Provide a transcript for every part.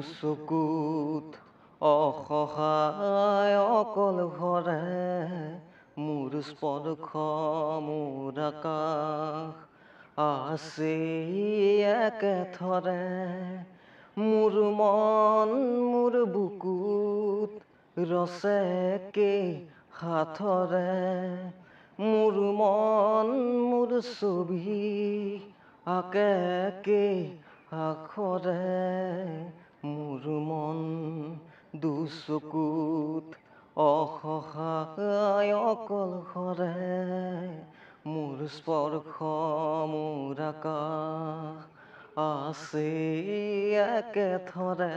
দুচকুত অসহায় অকলশৰে মোৰ স্পৰ্শ মোৰ আকাশ আছে একেথৰে মোৰ মন মোৰ বুকুত ৰচেকে হাতৰে মোৰ মন মোৰ ছবি আকেকে আখৰে মোৰ মন দুচকুত অসহায় অকলশৰে মোৰ স্পৰ্শ মোৰ আকাশ আছে একেথৰে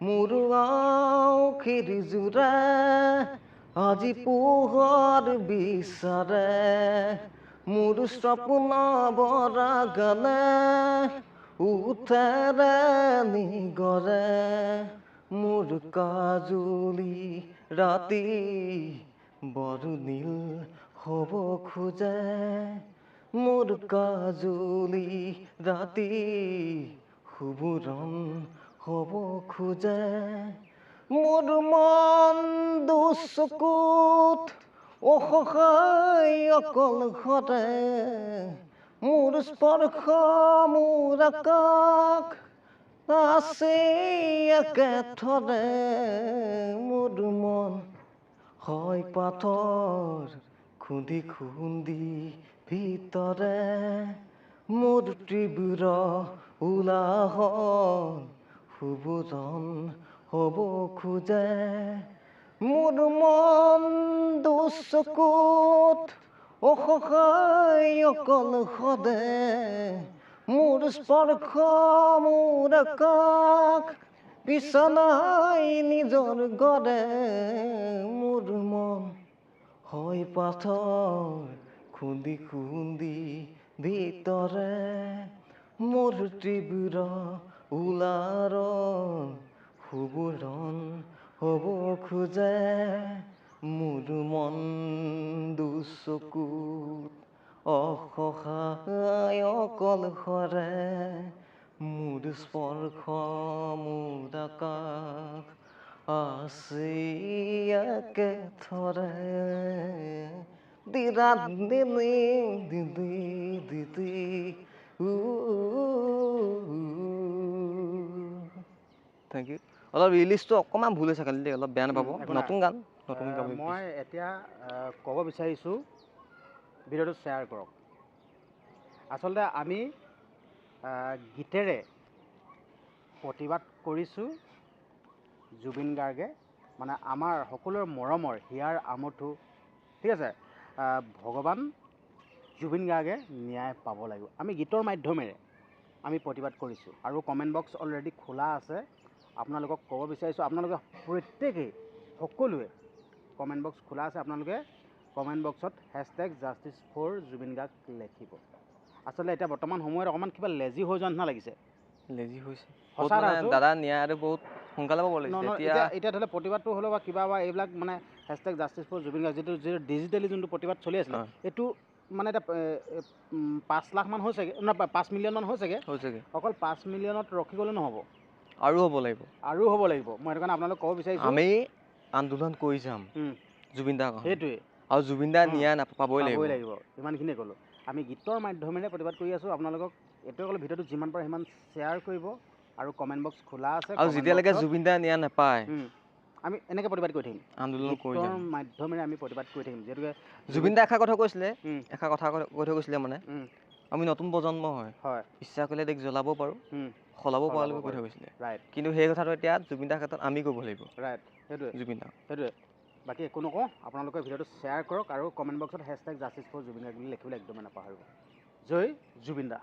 মোৰ আঁউসীৰ জোৰে আজি পোহৰ বিচাৰে মোৰ স্বপ্ন বৰাগানে উঠেৰে নিগৰে মোৰ কাজুলি ৰাতি বৰ নীল হ'ব খোজে মোৰ কাজুলি ৰাতি শুভৰণ হ'ব খোজে মোৰ মন দুচকুত অসহায় অকলশৰে মোৰ স্পৰ্শ মোৰ আকাশ আছে একেথৰে মোৰ মন হয় পাথৰ খুন্দি খুন্দি ভিতৰে মোৰ তীব্ৰ উলাহন শুভৰণ হ'ব খোজে মোৰ মন দুচকুত অসহায় অকলশৰে মোৰ স্পৰ্শ মোৰ আকাশ বিছনাই নিজৰ গড়ে মোৰ মন হয় পাথৰ খুন্দি খুন্দি ভিতৰে মোৰ তীব্ৰ উলাৰণ শুভৰণ হ'ব খোজে মোৰ মন দুচকুত অসহায় অকলশৰে মোৰ স্পৰ্শ মোৰ আকাশ আছে একেথৰে দিৰাত দিলি দিদি দিদি থেংক ইউ অলপ ৰিলিজটো অকণমান ভুল হৈছে খালি দেই অলপ বেয়া নাপাব নতুন গান নতুন গান মই এতিয়া ক'ব বিচাৰিছোঁ ভিডিঅ'টো শ্বেয়াৰ কৰক আচলতে আমি গীতেৰে প্ৰতিবাদ কৰিছোঁ জুবিন গাৰ্গে মানে আমাৰ সকলোৰে মৰমৰ হিয়াৰ আমঠু ঠিক আছে ভগৱান জুবিন গাৰ্গে ন্যায় পাব লাগিব আমি গীতৰ মাধ্যমেৰে আমি প্ৰতিবাদ কৰিছোঁ আৰু কমেণ্ট বক্স অলৰেডি খোলা আছে আপোনালোকক ক'ব বিচাৰিছোঁ আপোনালোকে প্ৰত্যেকেই সকলোৱে কমেণ্ট বক্স খোলা আছে আপোনালোকে কমেণ্ট বক্সত #জাষ্টিছ ফৰ জুবিন গাৰ্গ লিখিব আচলতে এতিয়া বৰ্তমান সময়ত অকণমান কিবা লেজি হৈ যোৱা নিচিনা লাগিছে লেজি হৈছে সঁচা দাদা ন্যায়টো বহুত সোনকালে পাব লাগিছে এতিয়া ধৰি লওক প্ৰতিবাদটো হ'লেও বা কিবা বা এইবিলাক মানে #জাষ্টিছ ফৰ জুবিন গাৰ্গ যিটো ডিজিটেলি যোনটো প্ৰতিবাদ চলি আছিলে এইটো মানে এতিয়া 5 লাখ মান হৈছেগৈ নহয় 5 মিলিয়ন মান হৈছেগৈ অকল 5 মিলিয়নত ৰখি গ'লে নহ'ব আৰু হ'ব লাগিব মই সেইটো কাৰণে আপোনালোক ক'ব বিচাৰিছোঁ আমি আন্দোলন কৰি যাম জুবিন দাৰ সেইটোৱে আৰু জুবিন দাৰ ন্যায় পাবই লাগিব ইমানখিনিয়ে ক'লোঁ আমি গীতৰ মাধ্যমেৰে প্ৰতিবাদ কৰি আছোঁ আপোনালোকক এইটোৱে ক'লোঁ ভিডিঅ'টো যিমান পাৰে সিমান শ্বেয়াৰ কৰিব আৰু কমেণ্ট বক্স খোলা আছে আৰু যেতিয়ালৈকে জুবিন দাৰ ন্যায় নাপায় আমি এনেকৈ প্ৰতিবাদ কৰি থাকিম আন্দোলন কৰি যাম মাধ্যমেৰে আমি প্ৰতিবাদ কৰি থাকিম যিহেতুকে জুবিন দা এষাৰ কথা কৈছিলে মানে আমি নতুন প্ৰজন্ম হয় ইচ্ছা কৰিলে দেশ জ্বলাব পাৰোঁ সলাব পৰালৈকে কৈ থৈ গৈছিলে কিন্তু সেই কথাটো এতিয়া জুবিন দাৰ ক্ষেত্ৰত আমি ক'ব লাগিব সেইটোৱে বাকী একো নকওঁ আপোনালোকে ভিডিঅ'টো শ্বেয়াৰ কৰক আৰু কমেণ্ট বক্সত #জাষ্টিছ ফৰ জুবিন গাৰ্গ বুলি লিখিবলৈ একদমেই নাপাহৰিব জয় জুবিন দা